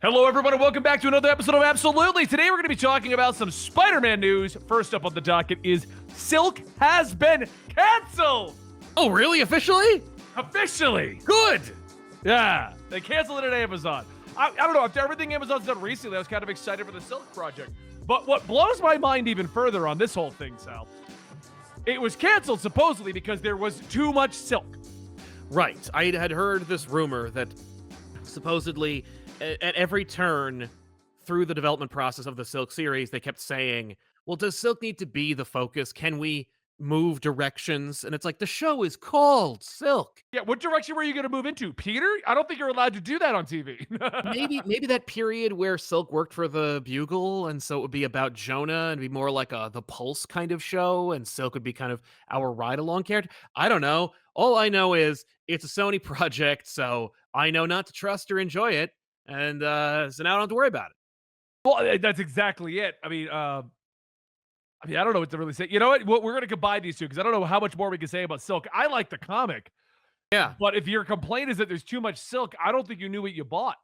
Hello, everybody. Welcome back to another episode of Absolutely. Today, we're going to be talking about some Spider-Man news. First up on the docket is Silk has been canceled. Oh, really? Officially? Officially. Good. Yeah, they canceled it at Amazon. I don't know. After everything Amazon's done recently, I was kind of excited for the Silk project. But what blows my mind even further on this whole thing, Sal, it was canceled supposedly because there was too much Silk. Right. I had heard this rumor that supposedly at every turn through the development process of the Silk series, they kept saying, well, does Silk need to be the focus? Can we move directions? And it's like, the show is called Silk. Yeah, what direction were you going to move into? Peter? I don't think you're allowed to do that on TV. Maybe that period where Silk worked for the Bugle, and so it would be about Jonah and be more like the Pulse kind of show, and Silk would be kind of our ride-along character. I don't know. All I know is it's a Sony project, so I know not to trust or enjoy it, and so now I don't have to worry about it. Well, that's exactly it. I don't know what to really say. You know what? We're going to combine these two because I don't know how much more we can say about Silk. I like the comic. Yeah. But if your complaint is that there's too much Silk, I don't think you knew what you bought.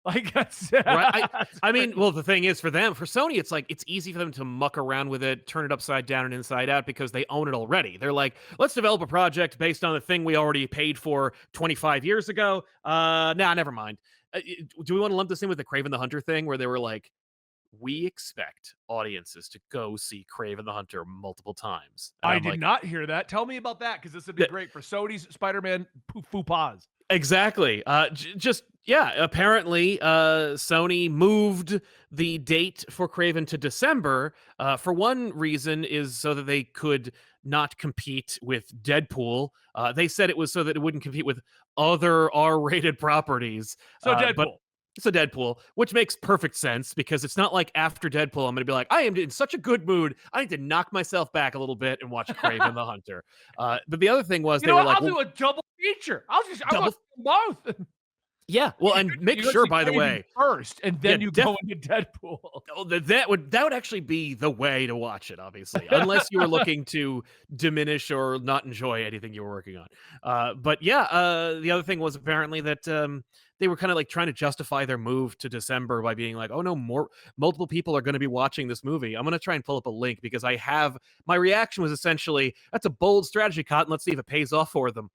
Like, that's Right. I mean, well, the thing is for Sony, it's like, it's easy for them to muck around with it, turn it upside down and inside out because they own it already. They're like, let's develop a project based on the thing we already paid for 25 years ago. Nah, never mind. Do we want to lump this in with the Kraven the Hunter thing where they were like, we expect audiences to go see Kraven the Hunter multiple times? And I I'm did like, not hear that. Tell me about that because this would be great for Sony's Spider-Man faux pas. Exactly. Apparently, Sony moved the date for Kraven to December. For one reason is so that they could not compete with Deadpool. They said it was so that it wouldn't compete with other R-rated properties. So Deadpool. So Deadpool, which makes perfect sense because it's not like after Deadpool, I'm going to be like, I am in such a good mood. I need to knock myself back a little bit and watch Kraven the Hunter. But the other thing was, they were like, I'll do a double feature. I want both. Yeah, well, and make sure, by the way, first, and then you go into Deadpool. Oh, that would actually be the way to watch it, obviously, unless you were looking to diminish or not enjoy anything you were working on. But yeah, the other thing was apparently that they were kind of like trying to justify their move to December by being like, oh no, multiple people are going to be watching this movie. I'm going to try and pull up a link because my reaction was essentially, that's a bold strategy, Cotton. Let's see if it pays off for them.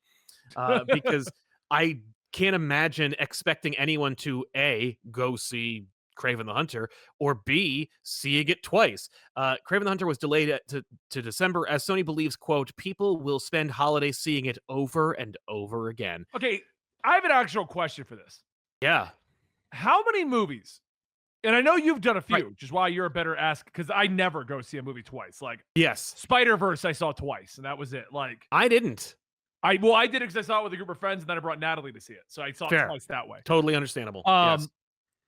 Because I can't imagine expecting anyone to A, go see Kraven the Hunter, or B, seeing it twice. Kraven the Hunter was delayed to December as Sony believes, quote, people will spend holidays seeing it over and over again. Okay, I have an actual question for this. Yeah. How many movies, and I know you've done a few, Right. which is why you're a better ask, because I never go see a movie twice. Like, Yes. Spider-Verse I saw twice, and that was it. Like, I didn't. I did it because I saw it with a group of friends, and then I brought Natalie to see it. So I saw it twice that way. Totally understandable. Yes.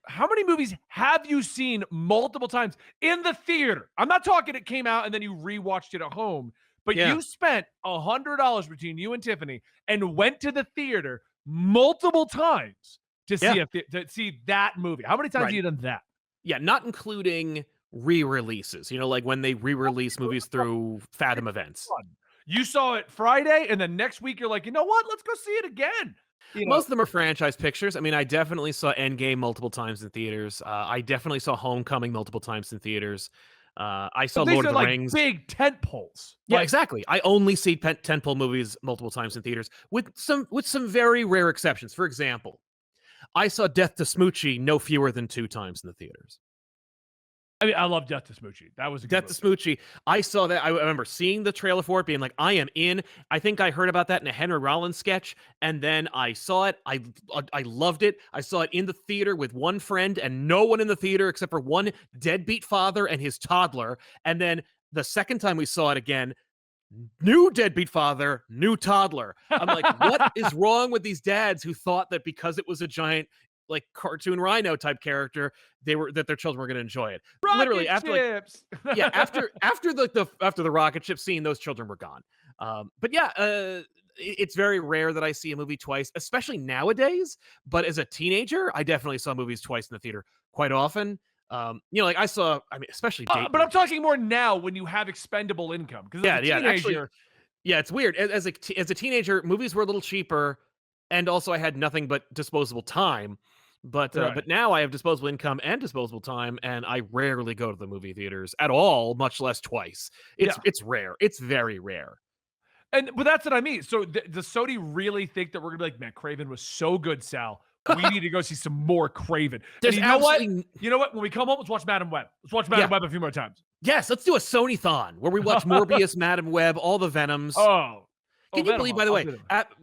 How many movies have you seen multiple times in the theater? I'm not talking it came out and then you rewatched it at home, but you spent $100 between you and Tiffany and went to the theater multiple times to see that movie. How many times have you done that? Yeah, not including re-releases. You know, like when they re-release movies through Fathom events. You saw it Friday, and then next week you're like, you know what? Let's go see it again. Most of them are franchise pictures. I mean, I definitely saw Endgame multiple times in theaters. I definitely saw Homecoming multiple times in theaters. I saw Lord of the Rings. Big tent poles. Yeah, exactly. I only see tentpole movies multiple times in theaters, with some very rare exceptions. For example, I saw Death to Smoochie no fewer than 2 times in the theaters. I mean, I love Death to Smoochie. That was a good Death to Smoochie. I saw that. I remember seeing the trailer for it, being like, I am in. I think I heard about that in a Henry Rollins sketch, and then I saw it. I loved it. I saw it in the theater with one friend and no one in the theater except for one deadbeat father and his toddler. And then the second time we saw it again, new deadbeat father, new toddler. I'm like, what is wrong with these dads who thought that because it was a giant, like, cartoon rhino type character, that their children were going to enjoy it? Rocket Literally after ships. after the rocket ship scene, those children were gone. But yeah, it's very rare that I see a movie twice, especially nowadays. But as a teenager, I definitely saw movies twice in the theater quite often. Like especially date but I'm talking more now when you have expendable income. Because actually, it's weird. As a teenager, movies were a little cheaper, and also I had nothing but disposable time. But now I have disposable income and disposable time, and I rarely go to the movie theaters at all, much less twice. Yeah. It's rare. It's very rare. But that's what I mean. So does Sony really think that we're gonna be like, man, Kraven was so good, Sal. We need to go see some more Kraven. There's and you know what? absolutely You know what? When we come home, let's watch Madam Web. Let's watch Madam Web a few more times. Yes, let's do a Sony-thon where we watch Morbius, Madam Web, all the Venoms. Can you Venom, believe, by the way,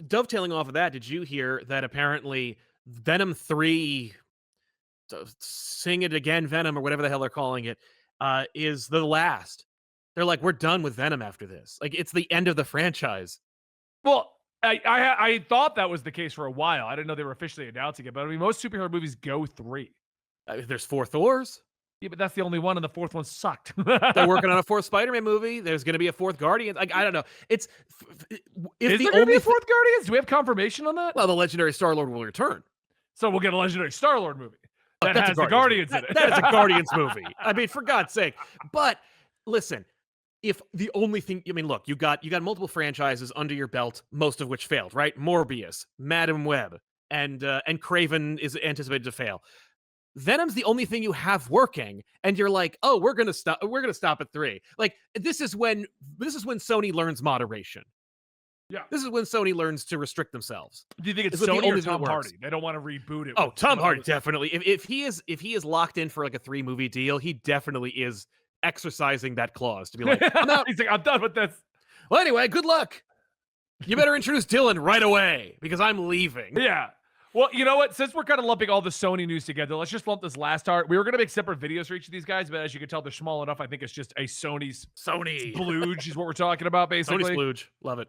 dovetailing off of that, did you hear that apparently Venom 3, Sing It Again Venom, or whatever the hell they're calling it, is the last? They're like, we're done with Venom after this. Like, it's the end of the franchise. Well, I thought that was the case for a while. I didn't know they were officially announcing it, but I mean, most superhero movies go 3. There's 4 Thors. Yeah, but that's the only one, and the 4th one sucked. They're working on a 4th Spider-Man movie. There's going to be a 4th Guardian. Like, I don't know. Is there going to be a 4th Guardians? Do we have confirmation on that? Well, the legendary Star-Lord will return. So we'll get a legendary Star-Lord movie that has the Guardians in it. That is a Guardians movie. I mean, for God's sake. But listen, if the only thing, I mean, look, you got multiple franchises under your belt, most of which failed, right? Morbius, Madam Web, and Kraven is anticipated to fail. Venom's the only thing you have working, and you're like, oh, we're gonna stop at 3. Like, this is when Sony learns moderation. Yeah, this is when Sony learns to restrict themselves. Do you think it's Sony or Tom Hardy? They don't want to reboot it. Oh, Tom Hardy definitely. If he is locked in for like a 3-movie deal, he definitely is exercising that clause to be like, I'm out. He's like, I'm done with this. Well, anyway, good luck. You better introduce Dylan right away because I'm leaving. Yeah. Well, you know what? Since we're kind of lumping all the Sony news together, let's just lump this last part. We were going to make separate videos for each of these guys, but as you can tell, they're small enough. I think it's just a Sony splooge is what we're talking about, basically. Sony splooge. Love it.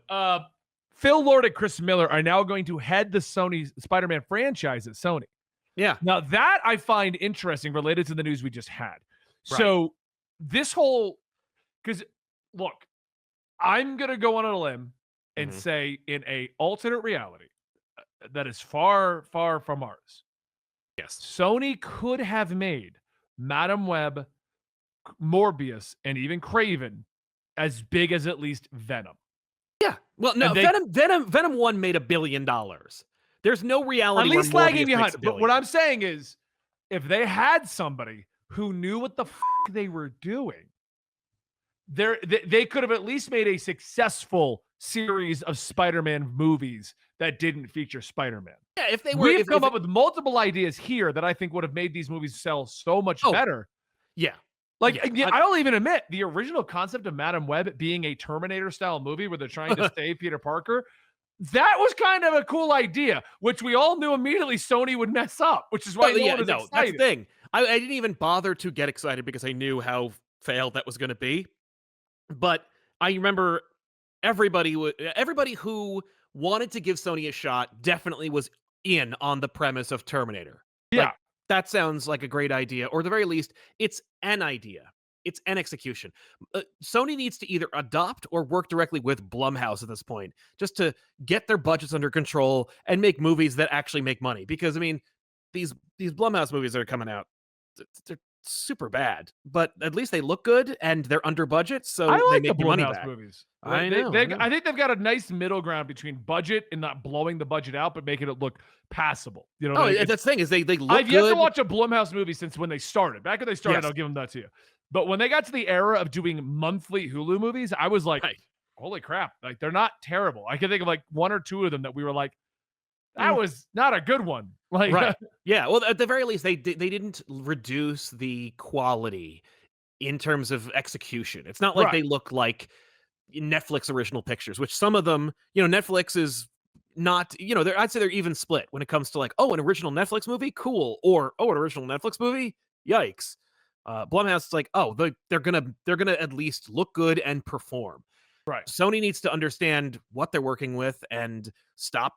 Phil Lord and Chris Miller are now going to head the Sony Spider-Man franchise at Sony. Yeah. Now, that I find interesting related to the news we just had. Right. So this whole – because, look, I'm going to go on a limb and say in a alternate reality, that is far, far from ours. Yes. Sony could have made Madam Web, Morbius, and even Kraven as big as at least Venom. Yeah. Well, no, Venom 1 made $1 billion. There's no reality. At least lagging behind. But what I'm saying is, if they had somebody who knew what the they were doing, they could have at least made a successful series of Spider-Man movies that didn't feature Spider-Man. Yeah, if they were, we've come up with multiple ideas here that I think would have made these movies sell so much better. Yeah. Like, I'll even admit, the original concept of Madam Web being a Terminator-style movie where they're trying to save Peter Parker, that was kind of a cool idea, which we all knew immediately Sony would mess up, which is why excited. That's the thing. I didn't even bother to get excited because I knew how failed that was going to be. But I remember everybody who wanted to give Sony a shot definitely was in on the premise of Terminator. Yeah. Like, that sounds like a great idea, or at the very least, it's an idea. It's an execution. Sony needs to either adopt or work directly with Blumhouse at this point, just to get their budgets under control and make movies that actually make money. Because, I mean, these Blumhouse movies that are coming out, they're super bad, but at least they look good and they're under budget, so I like they make the money Blumhouse back. movies. I know. I think they've got a nice middle ground between budget and not blowing the budget out, but making it look passable. You know, that's the thing is they look I've good. yet to watch a Blumhouse movie since when they started. Back when they started, I'll give them that to you. But when they got to the era of doing monthly Hulu movies, I was like, holy crap. Like, they're not terrible. I can think of like 1 or 2 of them that we were like, that was not a good one. Like, right. Yeah. Well, at the very least, they didn't reduce the quality in terms of execution. It's not like they look like Netflix original pictures, which some of them, Netflix is not, I'd say they're even split when it comes to like, oh, an original Netflix movie, cool, or oh, an original Netflix movie, yikes. Blumhouse is like, oh, they're gonna at least look good and perform. Right. Sony needs to understand what they're working with and stop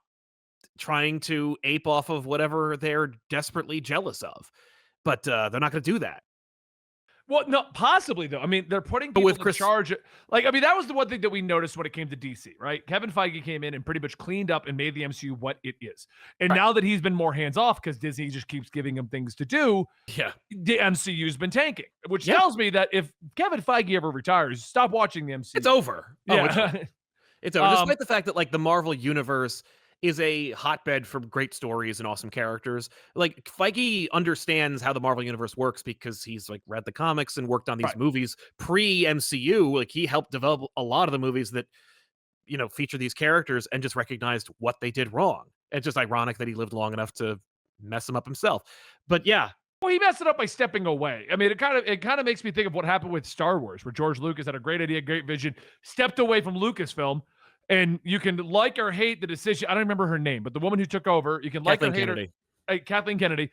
trying to ape off of whatever they're desperately jealous of. But they're not going to do that. Well, no, possibly though. I mean, they're putting people in charge. Like, I mean, that was the one thing that we noticed when it came to DC, right? Kevin Feige came in and pretty much cleaned up and made the MCU what it is. And now that he's been more hands off because Disney just keeps giving him things to do, the MCU's been tanking, which tells me that if Kevin Feige ever retires, stop watching the MCU. It's over. Yeah. It's over. Despite the fact that like the Marvel universe is a hotbed for great stories and awesome characters. Like Feige understands how the Marvel universe works because he's like read the comics and worked on these Right. movies pre MCU. Like he helped develop a lot of the movies that feature these characters and just recognized what they did wrong. It's just ironic that he lived long enough to mess them up himself. But yeah, Well, he messed it up by stepping away. I mean, it kind of makes me think of what happened with Star Wars, where George Lucas had a great idea, great vision, stepped away from Lucasfilm, and you can like or hate the decision. I don't remember her name, but the woman who took over, you can like Kathleen or hate Kennedy. her, Kathleen Kennedy.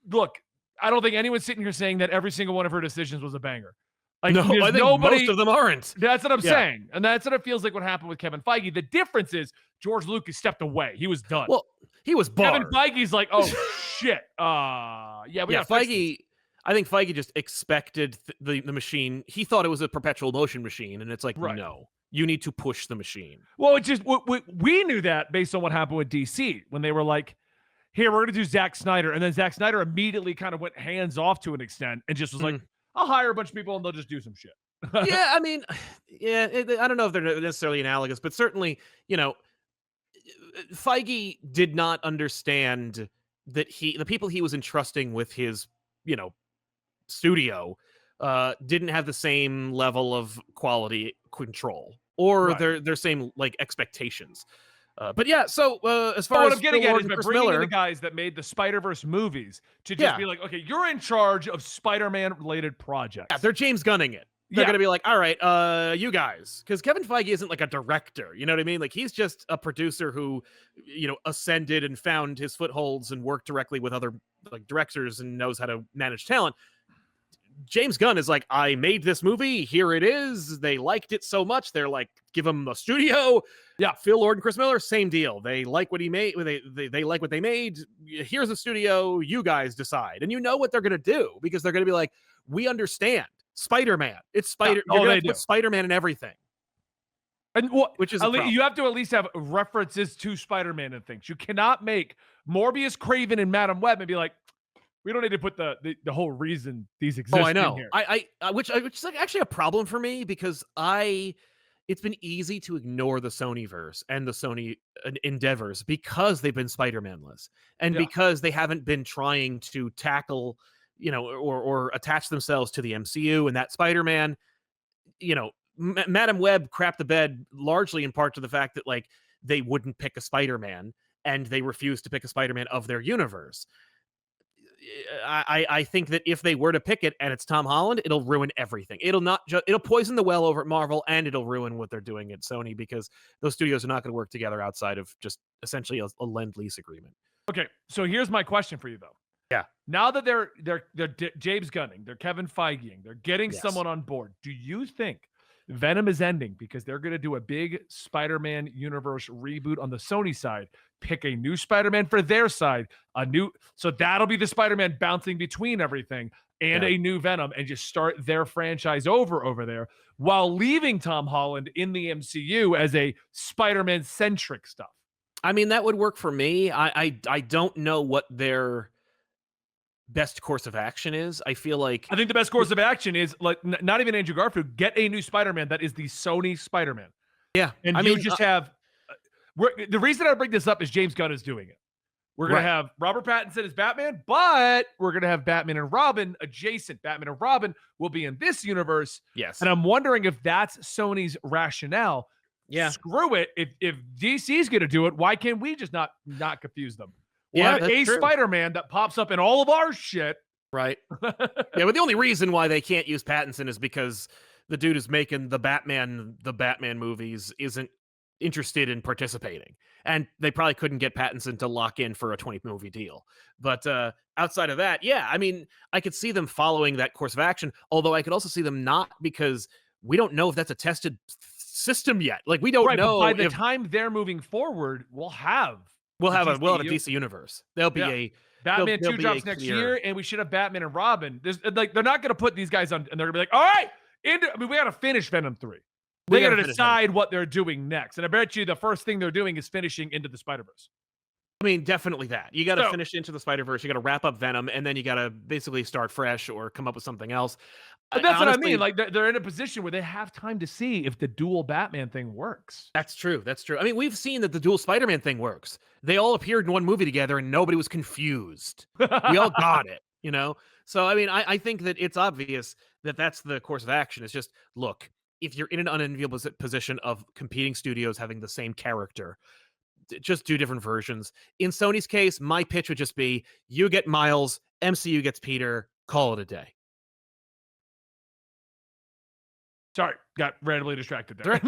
Look, I don't think anyone's sitting here saying that every single one of her decisions was a banger. Like, No, there's I think most nobody. of them aren't. That's what I'm Yeah. saying, and that's what it feels like. What happened with Kevin Feige? The difference is George Lucas stepped away. He was done. Well, he was Kevin barred. Feige's like, oh shit. Yeah, we Yeah, got to fix this. Feige. I think Feige just expected the machine. He thought it was a perpetual motion machine, and it's like, Right. no, you need to push the machine. Well, it just we knew that based on what happened with DC when they were like, "Here, we're going to do Zack Snyder," and then Zack Snyder immediately kind of went hands off to an extent and just was like, "I'll hire a bunch of people and they'll just do some shit." Yeah, I mean, yeah, I don't know if they're necessarily analogous, but certainly, Feige did not understand that the people he was entrusting with his, studio, didn't have the same level of quality control or Right. their same like expectations. But yeah, so as But far what as I'm getting Phil at Lord is and by Chris bringing in Miller, the guys that made the Spider-Verse movies to just yeah, be like, okay, you're in charge of Spider-Man related projects. yeah, they're James Gunning it. They're Yeah. gonna be like, all right, you guys, because Kevin Feige isn't like a director, you know what I mean? Like he's just a producer who, ascended and found his footholds and worked directly with other like directors and knows how to manage talent. James Gunn is like, I made this movie, here it is. They liked it so much, they're like, give him a studio. Yeah. Phil Lord and Chris Miller, same deal. They like what he made. They like what they made. Here's a studio. You guys decide, and you know what they're gonna do because they're gonna be like, we understand Spider-Man. It's Spider. Yeah. You're Oh, gonna they have to do. put Spider-Man in everything, And what which is a problem. you have to at least have references to Spider-Man and things. You cannot make Morbius, Kraven, and Madam Web and be like, we don't need to put the whole reason these exist Oh, I in know. here. Which is like actually a problem for me because it's been easy to ignore the Sonyverse and the Sony endeavors because they've been Spider-Man-less and Yeah. because they haven't been trying to tackle, or attach themselves to the MCU and that Spider-Man, Madam Web crapped the bed largely in part to the fact that like they wouldn't pick a Spider-Man and they refused to pick a Spider-Man of their universe. I think that if they were to pick it and it's Tom Holland, it'll ruin everything. It'll poison the well over at Marvel and it'll ruin what they're doing at Sony because those studios are not going to work together outside of just essentially a lend-lease agreement. Okay, so here's my question for you though. Yeah. Now that they're James Gunning, they're Kevin Feigeing, they're getting Yes. someone on board. Do you think Venom is ending because they're going to do a big Spider-Man universe reboot on the Sony side, pick a new Spider-Man for their side, so that'll be the Spider-Man bouncing between everything and Yeah. a new Venom and just start their franchise over there while leaving Tom Holland in the MCU as a Spider-Man centric stuff? I mean, that would work for me. I don't know what their best course of action is. I feel like I think the best course of action is like not even Andrew Garfield. Get a new Spider-Man that is the Sony Spider-Man, yeah. and I you mean, just have. The reason I bring this up is James Gunn is doing it. We're gonna Right. have Robert Pattinson as Batman, but we're gonna have Batman and Robin adjacent. Batman and Robin will be in this universe, yes. and I'm wondering if that's Sony's rationale. Yeah. Screw it. If DC's gonna do it, why can't we just not confuse them? We'll Yeah, have that's a true. Spider-Man that pops up in all of our shit. Right. Yeah, but the only reason why they can't use Pattinson is because the dude who's making the Batman movies isn't interested in participating. And they probably couldn't get Pattinson to lock in for a 20 movie deal. But outside of that, yeah, I mean, I could see them following that course of action, although I could also see them not because we don't know if that's a tested system yet. Like we don't Right, know but by the if time they're moving forward, we'll have we'll the have a DCU. DC universe. There'll be Yeah. a Batman there'll 2 be drops a next clear- year, and we should have Batman and Robin. There's like they're not going to put these guys on, and they're going to be like, all right, we got to finish Venom 3. We They got gotta to finish decide what they're doing next, and I bet you the first thing they're doing is finishing Into the Spider-Verse. I mean, definitely that. You got to So- finish Into the Spider-Verse, you got to wrap up Venom, and then you got to basically start fresh or come up with something else. But that's what I mean. Like they're in a position where they have time to see if the dual Batman thing works. That's true. That's true. I mean, we've seen that the dual Spider-Man thing works. They all appeared in one movie together, and nobody was confused. We all got it, you know. So, I mean, I think that it's obvious that that's the course of action. It's just, look, if you're in an unenviable position of competing studios having the same character, just do different versions. In Sony's case, my pitch would just be: you get Miles, MCU gets Peter, call it a day. Sorry, got randomly distracted there.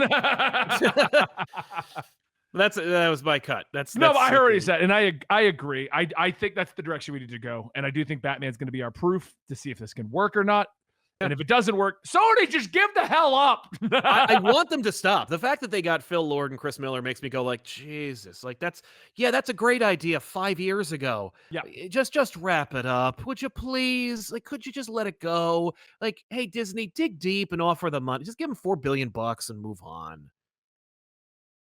That was my cut. That's no, I already said, and I agree. I think that's the direction we need to go, and I do think Batman's going to be our proof to see if this can work or not. And if it doesn't work, Sony, just give the hell up. I want them to stop. The fact that they got Phil Lord and Chris Miller makes me go like, Jesus, like that's a great idea 5 years ago. Yeah. Just wrap it up. Would you please? Like, could you just let it go? Like, hey, Disney, dig deep and offer the money. Just give them $4 billion and move on.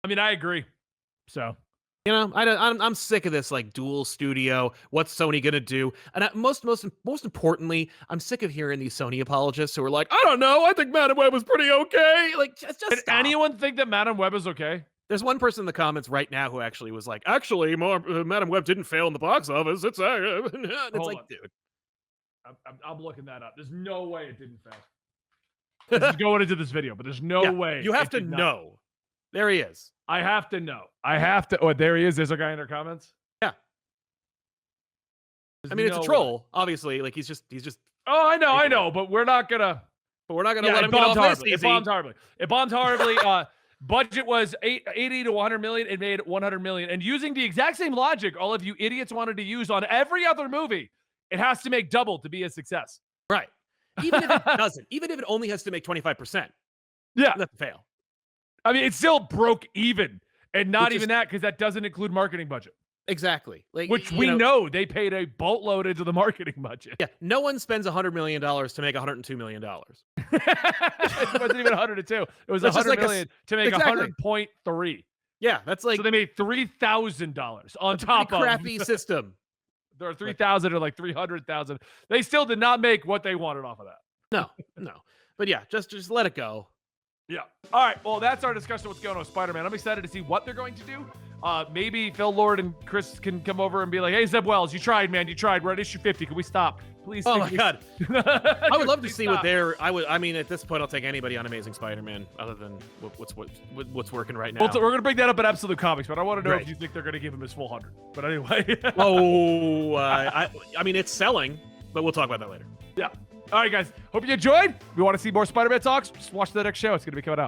I mean, I agree. So, you know, I'm sick of this like dual studio. What's Sony gonna do? And most importantly, I'm sick of hearing these Sony apologists who are like, I don't know, I think Madam Web was pretty okay. Like, just did stop. anyone think that Madam Web is okay? There's one person in the comments right now who actually was like, actually, Madam Web didn't fail in the box office. It's like, dude, I'm looking that up. There's no way it didn't fail. This is going into this video, but there's no way. You have to know. There he is. I have to know. I have to. Oh, there he is. There's a guy in their comments. Yeah. There's I mean, it's a troll, obviously. Like he's just. Oh, I know. But we're not gonna let him get off this easy. It bombed horribly. Budget was 80 to 100 million. It made 100 million. And using the exact same logic all of you idiots wanted to use on every other movie, it has to make double to be a success. Right. Even if it doesn't. Even if it only has to make 25%. Yeah. That's a fail. I mean, it still broke even, and not even that because that doesn't include marketing budget. Exactly. Like, which we know they paid a boatload into the marketing budget. Yeah, no one spends $100 million to make $102 million. It wasn't even 102. It was $100 million to make 100.3. Yeah, that's like so they made $3,000 on top of crappy system. There are 3,000 or like 300,000. They still did not make what they wanted off of that. No. But yeah, just let it go. Yeah. All right. Well, that's our discussion of what's going on with Spider-Man. I'm excited to see what they're going to do. Maybe Phil Lord and Chris can come over and be like, hey, Zeb Wells, you tried, man. You tried. We're at issue 50. Can we stop? Please. Oh, my God. I would love to see stop. I mean, at this point, I'll take anybody on Amazing Spider-Man other than what's working right now. Well, we're going to bring that up at Absolute Comics, but I want to know if you think they're going to give him his full 100. But anyway. I mean, it's selling, but we'll talk about that later. Yeah. All right, guys. Hope you enjoyed. If you want to see more Spider-Man talks, just watch the next show. It's going to be coming out.